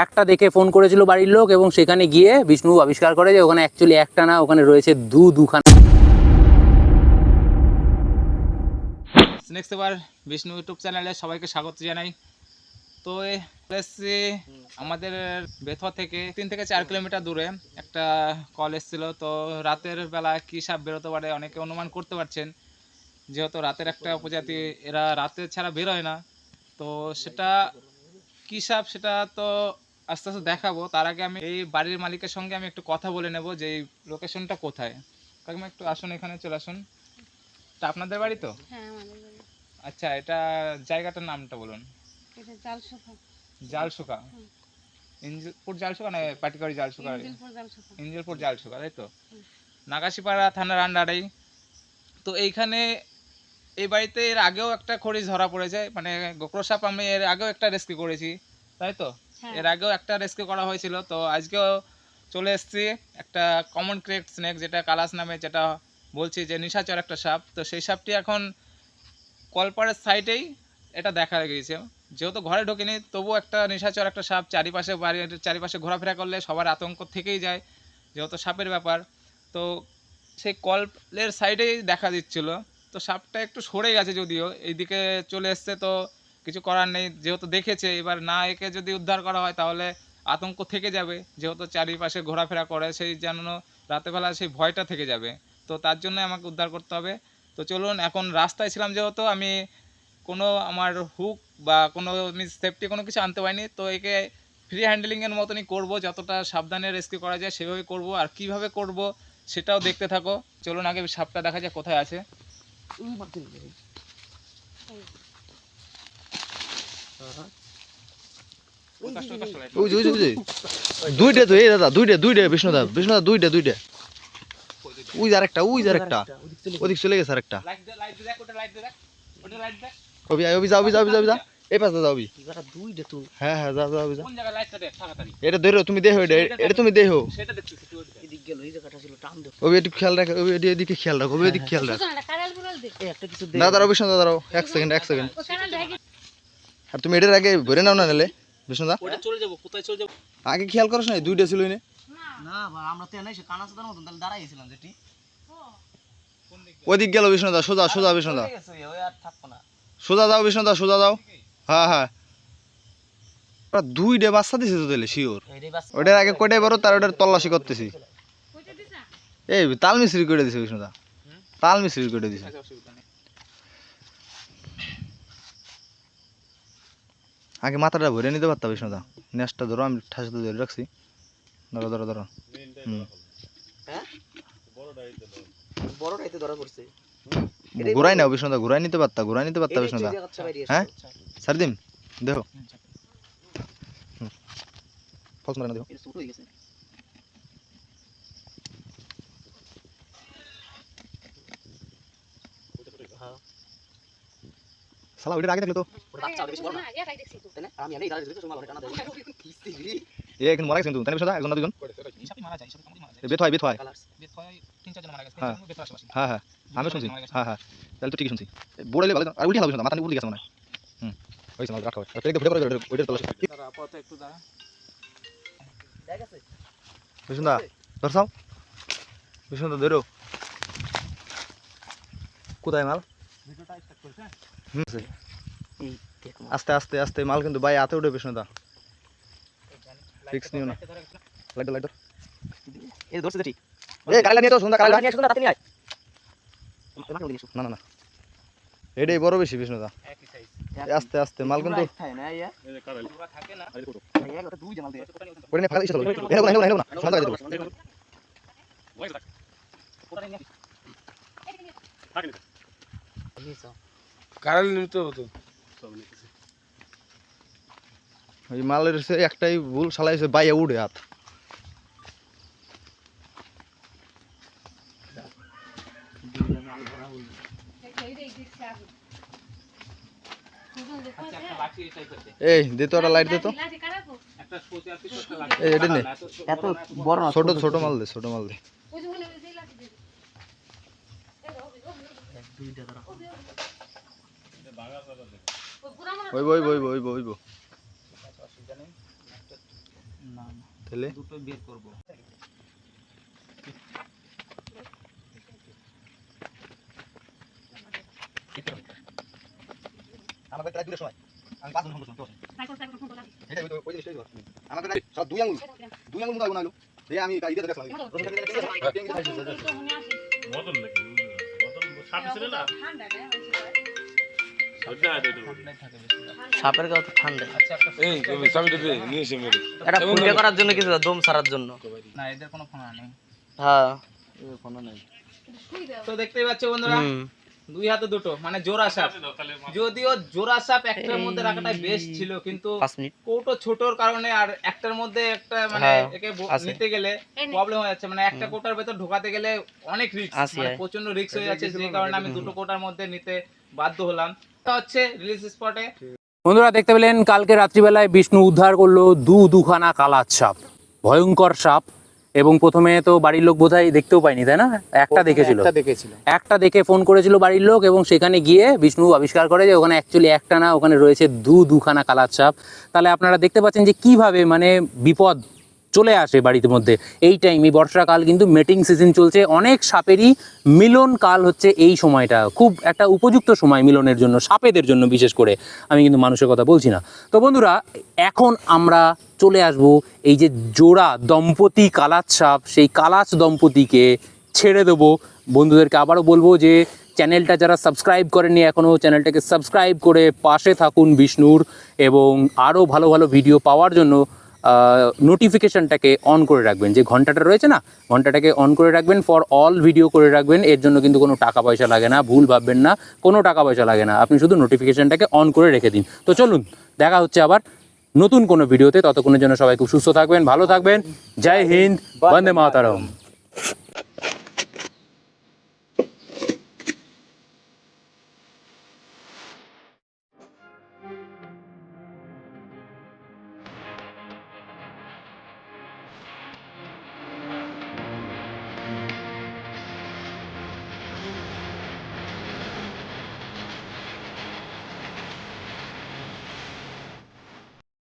একটা দেখে ফোন করেছিল বাড়ির লোক এবং সেখানে গিয়ে বিষ্ণু আবিষ্কার করে যে ওখানে অ্যাকচুয়ালি একটা না, ওখানে রয়েছে দুখানা। নেক্সট এবার বিষ্ণু ইউটিউব চ্যানেলে সবাইকে স্বাগত জানাই। তো এসছি আমাদের বেথুয়া থেকে 3 থেকে 4 কিলোমিটার দূরে একটা কল এসেছিল। তো রাতের বেলা কী সাপ বেরোতে পারে অনেকে অনুমান করতে পারছেন, যেহেতু রাতের একটা উপজাতি, এরা রাতে ছাড়া বেরোয় না। তো সেটা কী সাপ সেটা তো আস্তে আস্তে দেখাবো। তার আগে আমি এই বাড়ির মালিকের সঙ্গে আমি একটু কথা বলে নেব যে এই লোকেশনটা কোথায়। কাকিমা একটু আসুন, এখানে চলে আসুন। এটা আপনাদের বাড়ি তো? হ্যাঁ, আমাদের বাড়ি। আচ্ছা, এটা জায়গাটার নামটা বলুন। এটা জালসুখা। জালসুখা, ইঞ্জিলপুর জালসুখা না পাটিকারি জালসুখা? ইঞ্জিলপুর জালসুখা, তাই তো? নাগাশিপাড়া থানার আন্ডারেই। তো এইখানে এই বাড়িতে এর আগেও একটা খড়ি ধরা পড়েছে, মানে গোকরো সাপ আমি এর আগেও একটা রেস্কিউ করেছি, তাই তো? এর আগেও একটা রেস্কিউ করা হয়েছিল। তো আজকেও চলে এসেছি একটা কমন ক্রেট স্নেক, যেটা কালাস নামে, যেটা বলছি যে নিশাচর একটা সাপ। তো সেই সাপটি এখন কলপাড়ের সাইডেই এটা দেখা গিয়েছে। যেহেতু ঘরে ঢোকেনি, তবুও একটা নিশাচর একটা সাপ চারিপাশে, বাড়ির চারিপাশে ঘোরাফেরা করলে সবার আতঙ্ক থেকেই যায়, যেহেতু সাপের ব্যাপার। তো সেই কলের সাইডেই দেখা দিচ্ছিল। তো সাপটা একটু সরে গেছে, যদিও এইদিকে চলে এসছে। তো কিছু করার নেই, যেহেতু দেখেছে, এবার না একে যদি উদ্ধার করা হয় তাহলে আতঙ্ক থেকে যাবে, যেহেতু চারিপাশে ঘোরাফেরা করে, সেই যেন রাতেরবেলা সেই ভয়টা থেকে যাবে। তো তার জন্য আমাকে উদ্ধার করতে হবে। তো চলুন, এখন রাস্তায় ছিলাম যেহেতু, আমি কোনো আমার হুক বা কোনো সেফটি কোনো কিছু আনতে পারিনি। তো একে ফ্রি হ্যান্ডেলিংয়ের মতনই করব, যতটা সাবধানে রেস্কিউ করা যায় সেভাবে করব। আর কিভাবে করব সেটাও দেখতে থাকো। চলুন আগে সাপটা দেখা যায় কোথায় আছে। দুইটা তো, এই দাদা দুইটা বিষ্ণুদা দুইটা। ওই আর একটা ওদিক চলে গেছে আর একটা। যা এই পাশে যাও। হ্যাঁ যা এটা ধরো, তুমি দেখো, এটা তুমি দেখো। একটু খেয়াল রাখো, এদিকে খেয়াল রাখো, এদিকে খেয়াল রাখো। না দাঁড়াও বিষ্ণু, দাঁড়াও এক সেকেন্ড। আর তুমি এটার আগে ভরে নাও না, নালে বিষ্ণুদা আগে খেয়াল করো না, দুইটা ছিল না। ওইদিক গেল বিষ্ণুদা, সোজা বিষ্ণুদা, সোজা যাও। হ্যাঁ দুইটা বাচ্চা দিছে তো তাহলে শিওর। ওইটার আগে কয়টাই বড়, তার ওটার তল্লাশি করতেছি। এই তাল মিস্ত্রি করে দিছে বিষ্ণুদা, তাল মিস্ত্রি করে দিছে। আগে মাথাটা ভরে নিতে পারতাম বিষ্ণুদা। নেসটা ধরো, আমি ঠাসে ধরে রাখছি। ধরো। ঘুরাই নাও বিষ্ণুদা, ঘুরাই নিতে পারতা বিষ্ণুদা। হ্যাঁ সার দিন দেখো। ফলস মারে না দেখো। সালা ওইটার আগে দেখলে তো এখন মারা গেছে কিন্তু, তাই বিষ্ণুদা? একজন না দুজন বেথ হয়। হ্যাঁ আমি শুনছি। হ্যাঁ তাহলে তো ঠিকই শুনছি। বোড়াইলে ভালো, আর উঠে হবে মাথা নিয়ে উঠে গেছে মনে হয়। হয়েছে রাখা হয় ওইটার তলাশি। বিষ্ণুদা ধরছাও, বিষ্ণুদা ধরো। কোথায় মাল? আস্তে মাল কিন্তু ভাই হাতে উঠে বিষ্ণুদা, রিস্ক নিও না। লাইট এই ধরছে ঠিক। কালা নিয়ে তো সুন্দর, কালা নিয়ে সুন্দর, তাতে নিয়ে আয়। না এটাই বড় বেশি বিষ্ণুদা। আস্তে মাল কিন্তু মালের একটাই ভুল, সালাইছে বাইয়া উড়ে হাত। এই দে তো, লাইট দে তো। এটা নে, ছোট মাল দে। ওই বই বই বই বই বই অসুবিধা নেই। না না, তাহলে দুটো বের করবো। আমাদের প্রায় দূরে সময় আমি 5 ঘন্টা শুনতে এটা ওই জিনিসটাই ধর আমাদের সব দুই আঙুল মুদা গুনালো এই আমি কাইতে দেখলাম মদন নাকি মদন সাপ ছিল না ঠান্ডা না ঠান্ডায় থাকে বেশি। সাপের গাও তো ঠান্ডা। আচ্ছা একটা এই তুমি চাবিটা দে নিয়ে এসে মেরে এটা ফুটে করার জন্য কিছু দম সারার জন্য। না, এদের কোনো ফোনা নেই। হ্যাঁ ফোন নাই তো দেখতেই পাচ্ছ বন্ধুরা, হুম। দুই হাতে দুটো, মানে জোড়া সাপ। যদিও জোড়া সাপ একটার মধ্যে রাখাটাই বেস্ট ছিল, কিন্তু 5 মিনিট কৌটো ছোটর কারণে আর একটার মধ্যে একটা মানে হ্যাঁ, একে আছে। নিতে গেলে প্রবলেম হয়ে যাচ্ছে। মানে একটা কোটার ভেতর ঢোকাতে গেলে অনেক রিস্ক, আছে, মানে হ্যাঁ। প্রচন্ড রিস্ক হয়ে যাচ্ছে, যে কারণে আমি দুটো কোটার মধ্যে নিতে বাধ্য হলাম। এটা হচ্ছে রিলিজ স্পটে। বন্ধুরা দেখতে পেলেন কালকে রাত্রিবেলায় বিষ্ণু উদ্ধার করলো দুখানা কালার সাপ, ভয়ঙ্কর সাপ। এবং প্রথমে তো বাড়ির লোক বোধহয় দেখতেও পায়নি, তাই না? একটা দেখেছিল, একটা দেখে ফোন করেছিল বাড়ির লোক, এবং সেখানে গিয়ে বিষ্ণু আবিষ্কার করে যে ওখানে অ্যাকচুয়ালি একটা না, ওখানে রয়েছে দুখানা কালার সাপ। তাহলে আপনারা দেখতে পাচ্ছেন যে কিভাবে মানে বিপদ চলে আসে বাড়ির মধ্যে। এই টাইমে বর্ষাকাল, কিন্তু মেটিং সিজন চলছে, অনেক সাপেরই মিলন কাল হচ্ছে এই সময়টা, খুব একটা উপযুক্ত সময় মিলনের জন্য, সাপেদের জন্য বিশেষ করে। আমি কিন্তু মানুষের কথা বলছি না। তো বন্ধুরা, এখন আমরা চলে আসব এই যে জোড়া দম্পতি কালাচ সাপ, সেই কালাচ দম্পতিকে ছেড়ে দেবো। বন্ধুদেরকে আবারও বলবো যে চ্যানেলটা যারা সাবস্ক্রাইব করেননি এখনও, চ্যানেলটাকে সাবস্ক্রাইব করে পাশে থাকুন বিষ্ণুর, এবং আরও ভালো ভালো ভিডিও পাওয়ার জন্য নোটিফিকেশানটাকে অন করে রাখবেন। যে ঘন্টাটা রয়েছে না, ঘন্টাটাকে অন করে রাখবেন, ফর অল ভিডিও করে রাখবেন। এর জন্য কিন্তু কোনো টাকা পয়সা লাগে না, ভুল ভাববেন না, কোনো টাকা পয়সা লাগে না, আপনি শুধু নোটিফিকেশানটাকে অন করে রেখে দিন। তো চলুন, দেখা হচ্ছে আবার নতুন কোনো ভিডিওতে। ততক্ষণের জন্য সবাই খুব সুস্থ থাকবেন, ভালো থাকবেন। জয় হিন্দ, বন্দে মাতরম।